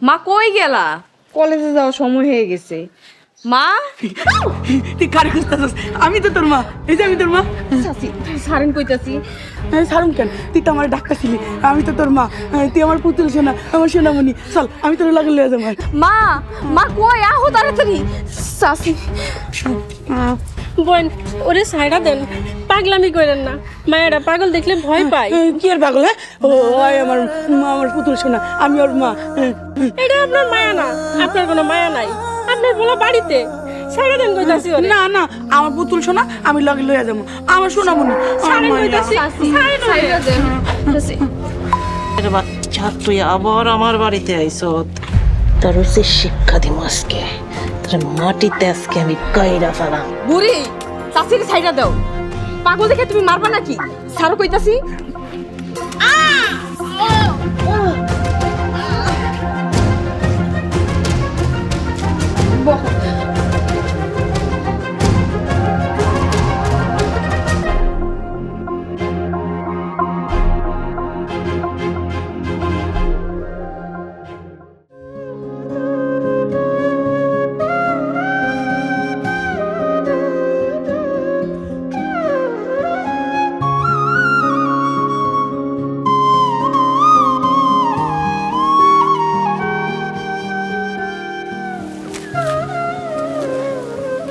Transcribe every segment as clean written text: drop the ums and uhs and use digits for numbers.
মা কই গেলা? কলেজে যাওয়ার সময় হয়ে গেছে। মা তুই কারে খুঁজতেছিস? আমি তো তোর মা। এই যে আমি তোর মা। চাচি সারেন কইতাছি। সারুম কেন? তুই তো আমার ডাক্তার ছিলি। আমি তো তোর মা। তুই আমার পুতুল সোনা, আমার সোনামণি। চল আমি তোর লাগে লয়ে যাবো। মা মা কই আহো তাড়াতাড়ি। চাচি বোন ওরে সাইডা দেন, পাগলামি করেন না, মায়েরা পাগল দেখলে ভয় পায়। কি আর পাগল? ও আমার মা, আমার পুতুল সোনা, আমি ওর মা। এটা আপনার মায়া না, আপনার কোনো মায়া নাই, আপনার বলা বাড়িতে সাইডা দেন কইতাছি ওরে। না না, আমার পুতুল সোনা, আমি লাগে লয়ে যাবো। আমার সোনামণি সাইডা কইতাছি, সাইডা দেন। চাচি এর বাচ্চা তুই আবার আমার বাড়িতে আইছত, তোর হচ্ছে শিক্ষা দিব আজকে, তোর মাটিতে আজকে আমি কইরা ফেলাম। বুড়ি চাচির সাইডা দাও। পাগল দেখে তুমি মারবা নাকি? সারো কইতাছি।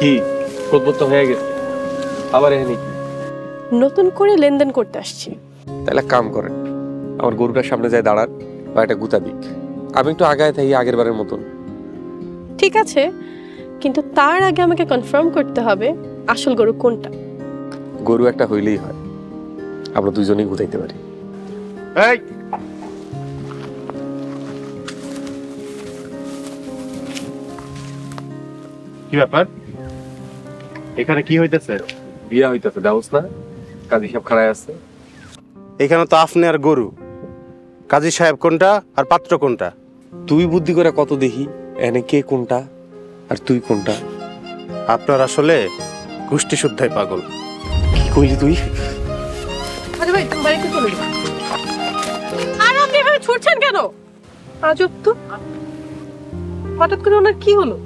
কি প্রবত্ত হয়ে গেছে আবার এখানে? নতুন করে লেনদেন করতে আসছি। তাহলে কাম করেন, আমার গরুটার সামনে যায় দাঁড়ান বা একটা গুতা দিক, আমি একটু আগায় থাকি আগের বারের মতন। ঠিক আছে, কিন্তু তার আগে আমাকে কনফার্ম করতে হবে আসল গরু কোনটা। গরু একটা হইলেই হয়, আমরা দুজনেই গুতাইতে পারি। এই কি ব্যাপার? এখানে কি হইতেছে? বিয়া হইতেছে, দাউস না? কাজী সাহেব খাড়ায় আছে। এখানে তো আপনি আর গরু, কাজী সাহেব কোনটা আর পাত্র কোনটা? তুই বুদ্ধি করে কত দেখি এনে কে কোনটা আর তুই কোনটা। আপনার আসলে গোষ্ঠী শুদ্ধাই পাগল। কি কইলি তুই? আরে ভাই তুমি বাড়িতে চলে যাও। আর আপনি এভাবে ছুটছেন কেন? আজব তো, হঠাৎ করে ওনার কি হলো?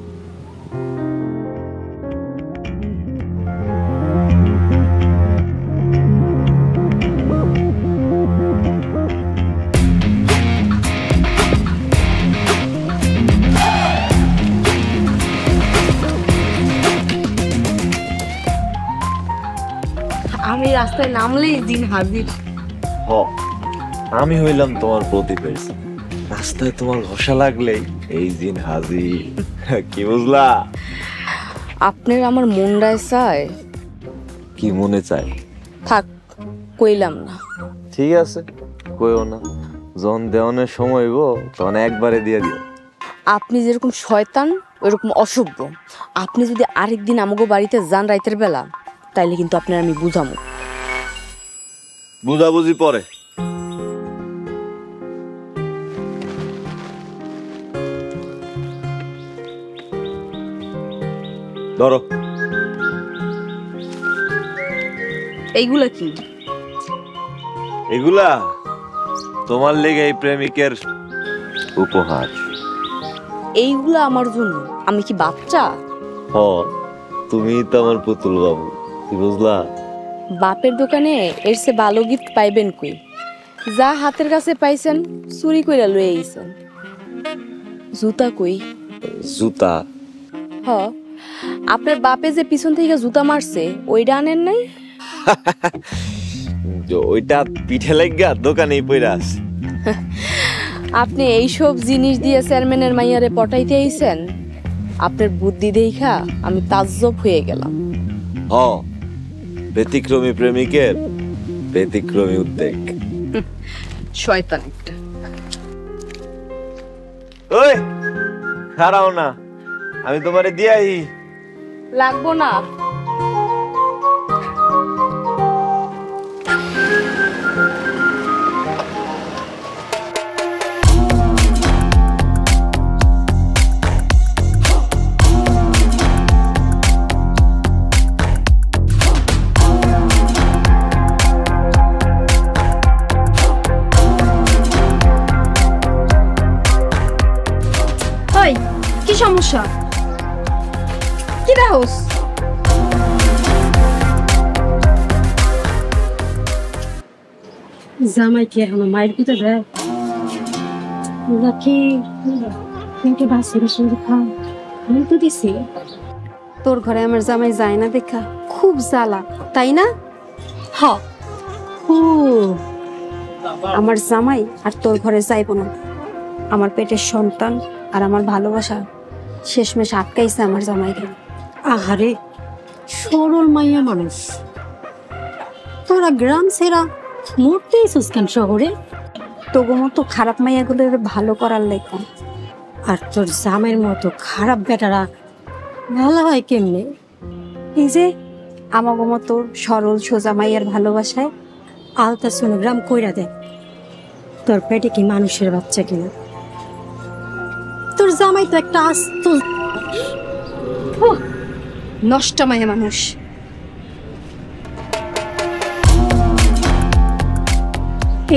আমি রাস্তায় নামলেই দিন হাজির। হ, আমি হইলাম তোমার প্রতিবেশী, রাস্তায় তোমার ঘষা লাগলেই এই দিন হাজির। কি বুঝলা? আপনার আমার মনটায় চায়। কি মনে চাই? থাক কইলাম না। ঠিক আছে, কইও না, যখন দেওয়ানোর সময় হইব তখন একবারে দিয়ে দিও। আপনি যেরকম শয়তান ওইরকম অসভ্য। আপনি যদি আরেকদিন আমাকে বাড়িতে যান রাইতের বেলা, তাইলে কিন্তু আপনার আমি বুঝামো। বুঝাবুঝি পরে। ধরো। এইগুলা কি? এগুলা তোমার লেগে এই প্রেমিকের উপহার। এইগুলা আমার জন্য? আমি কি বাচ্চা? হ, তুমি তো আমার পুতুল বাবু, কি বুঝলা? বাপের দোকানে এর সে ভালো গিফট পাইবেন কই? যা হাতের কাছে পাইছেন চুরি কইরা লয়ে আইছেন। জুতা কই? জুতা? হ, আপনার বাপে যে পিছন থেকে জুতা মারছে ওইটা আনেন নাই? ওইটা পিঠে লাগিয়া দোকানেই পইরা আছে। আপনি এইসব জিনিস দিয়ে চেয়ারম্যানের মাইয়ারে পটাইতে আইছেন? আপনার বুদ্ধি দেখা আমি তাজ্জব হয়ে গেলাম। হ, ব্যতিক্রমী প্রেমিকের ব্যতিক্রমী উদ্বেগ। শয়তান একটা। ওই খারাও না, আমি তোমারে দিয়াই। লাগবো না। কি সমস্যা? কি দেখোস? জামাই কি এখনো মায়ের পিঠে দেয় নাকি কিন্তু বাসের সঙ্গে খাও? আমি তো দিছি। তোর ঘরে আমার জামাই যায় না দেখা খুব জ্বালা, তাই না? হ খুব। আমার জামাই আর তোর ঘরে যাইব না। আমার পেটের সন্তান আর আমার ভালোবাসা শেষমেশ আটকাইছে আমার জামাইকে। আহারে সরল মাইয়া মানুষ, তোরা গ্রাম ছেড়া মরতেই সুস্কান শহরে। তবু মতো খারাপ মাইয়াগুলোর ভালো করার লেখা। আর তোর জামের মতো খারাপ বেটারা ভালো হয় কেমনে? এই যে আমাগো মতো সরল সোজা মাইয়ার ভালোবাসায় আলতা সোনোগ্রাম কইরা দে তোর পেটে কি মানুষের বাচ্চা কিনা। তোর জামাই তো একটা আস্ত নষ্ট মাইয়া মানুষ।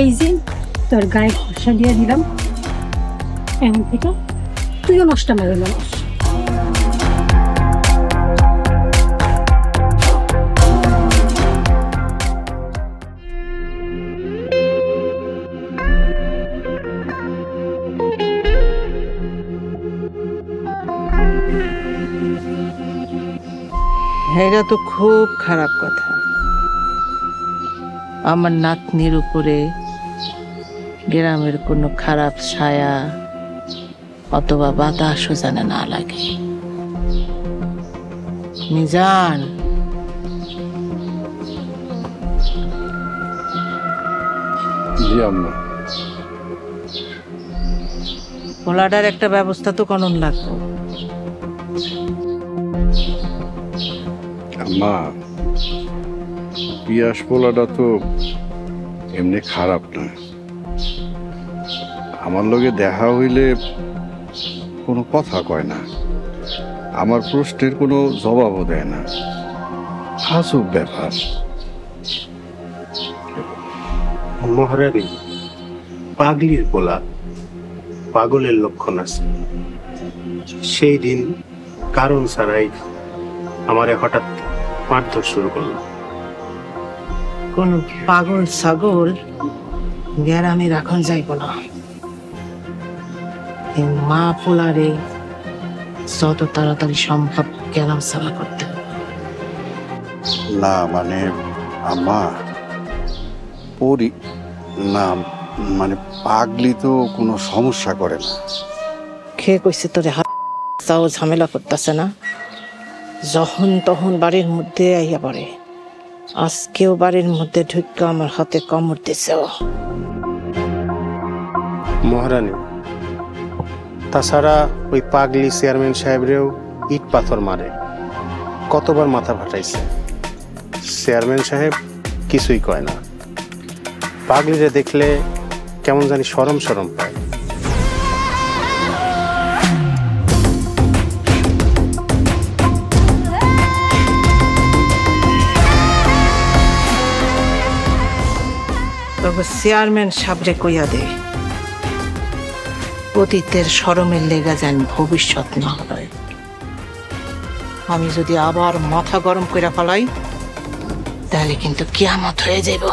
এই যে তোর গায়ে ঘষা দিয়ে দিলাম, এমন থেকে তুইও নষ্ট মাইয়া মানুষ। এটা তো খুব খারাপ কথা। আমার নাতনির উপরে গ্রামের কোনো খারাপ ছায়া অথবা বাতাসও যেন না লাগে। মিজান, জি আম্মা। পোলাটার একটা ব্যবস্থা তো করণ লাগবে। আম্মা, পিয়াস পোলাটা তো এমনি খারাপ না। আমার লগে দেখা হইলে কোনো কথা কয় না, আমার প্রশ্নের কোনো জবাবও দেয় না। আজব ব্যাপার। মহারানী, পাগলির পোলা পাগলের লক্ষণ আছে। সেই দিন কারণ ছাড়াই আমারে হঠাৎ মারধর শুরু করলো। কোন পাগল ছাগল গ্রামে রাখন যাইব না। এই মা পোলারে যত তাড়াতাড়ি সম্ভব গ্রাম ছাড়া করতে হবে। না মানে আম্মা, পরি না মানে পাগলি তো কোনো সমস্যা করে না। খেয়ে কইছে তোরে হাও ঝামেলা করতেছে না, যখন তখন বাড়ির মধ্যে আইয়া পড়ে। আজকেও বাড়ির মধ্যে ঢুকে আমার হাতে কামড় দিছে। মহারানী, তাছাড়া ওই পাগলি চেয়ারম্যান সাহেবরেও ইট পাথর মারে, কতবার মাথা ফাটাইছে। চেয়ারম্যান সাহেব কিছুই কয় না। পাগলিরে দেখলে কেমন জানি শরম শরম পায়। তবে চেয়ারম্যান সাবরে কইয়া দে, অতীতের শরমের লেগা যেন ভবিষ্যৎ না হয়। আমি যদি আবার মাথা গরম করে ফেলাই তাহলে কিন্তু কিয়ামত হয়ে যাইব।